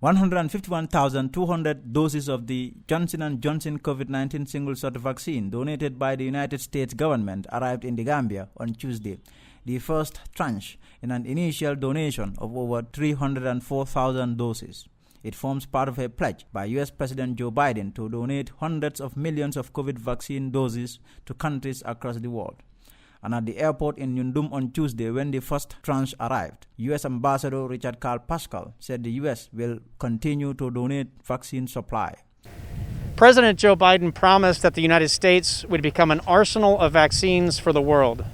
151,200 doses of the Johnson & Johnson COVID-19 single-shot vaccine donated by the United States government arrived in the Gambia on Tuesday, the first tranche in an initial donation of over 304,000 doses. It forms part of a pledge by U.S. President Joe Biden to donate hundreds of millions of COVID vaccine doses to countries across the world. And at the airport in Yundum on Tuesday, when the first tranche arrived, U.S. Ambassador Richard Carl Pascal said the U.S. will continue to donate vaccine supply. President Joe Biden promised that the United States would become an arsenal of vaccines for the world.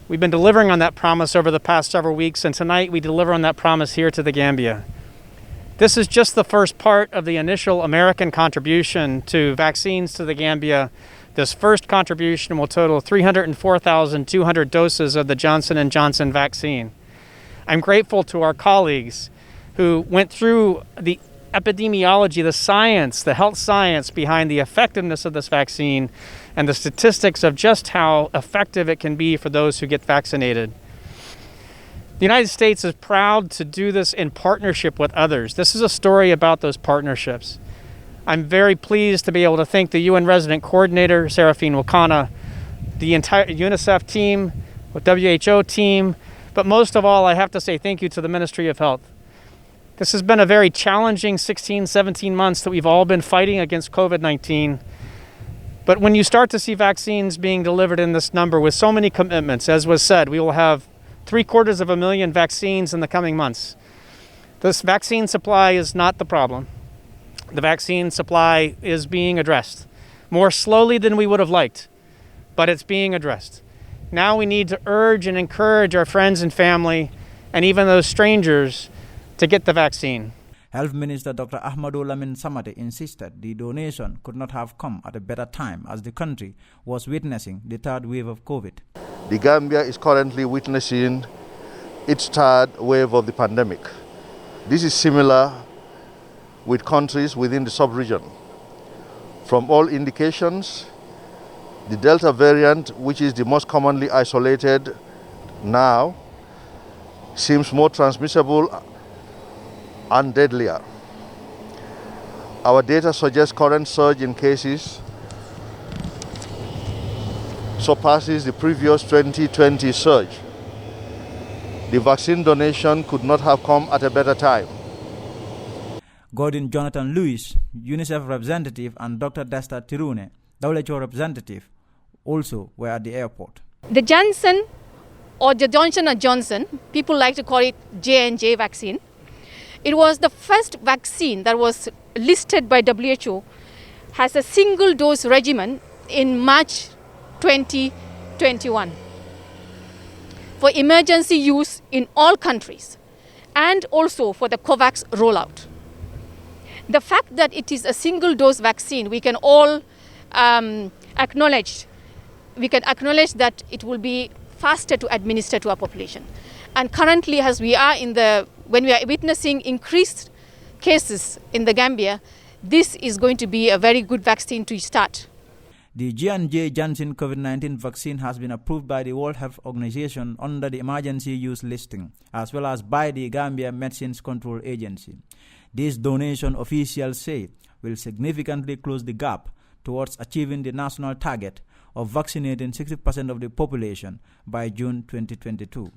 We've been delivering on that promise over the past several weeks, and tonight we deliver on that promise here to the Gambia. This is just the first part of the initial American contribution to vaccines to the Gambia. This first contribution will total 304,200 doses of the Johnson & Johnson vaccine. I'm grateful to our colleagues who went through the epidemiology, the science, the health science behind the effectiveness of this vaccine and the statistics of just how effective it can be for those who get vaccinated. The United States is proud to do this in partnership with others. This is a story about those partnerships. I'm very pleased to be able to thank the UN Resident Coordinator, Serafine Wakana, the entire UNICEF team, the WHO team, but most of all, I have to say thank you to the Ministry of Health. This has been a very challenging 16, 17 months that we've all been fighting against COVID-19. But when you start to see vaccines being delivered in this number with so many commitments, as was said, we will have 750,000 vaccines in the coming months. This vaccine supply is not the problem. The vaccine supply is being addressed more slowly than we would have liked, but it's being addressed. Now we need to urge and encourage our friends and family and even those strangers to get the vaccine. Health Minister Dr. Ahmadou Lamin Samate insisted the donation could not have come at a better time as the country was witnessing the third wave of COVID. The Gambia is currently witnessing its third wave of the pandemic. This is similar with countries within the sub-region. From all indications, the Delta variant, which is the most commonly isolated now, seems more transmissible and deadlier. Our data suggests current surge in cases surpasses the previous 2020 surge. The vaccine donation could not have come at a better time. Gordon Jonathan Lewis, UNICEF representative, and Dr. Desta Tirune, WHO representative, also were at the airport. The Johnson or the Johnson & Johnson, people like to call it J&J vaccine. It was the first vaccine that was listed by WHO as a single dose regimen in March 2021 for emergency use in all countries and also for the COVAX rollout. The fact that it is a single dose vaccine, we can all acknowledge. We can acknowledge that it will be faster to administer to our population. And currently, as we are when we are witnessing increased cases in the Gambia, this is going to be a very good vaccine to start. The J&J Johnson COVID-19 vaccine has been approved by the World Health Organization under the emergency use listing, as well as by the Gambia Medicines Control Agency. This donation, officials say, will significantly close the gap towards achieving the national target of vaccinating 60% of the population by June 2022.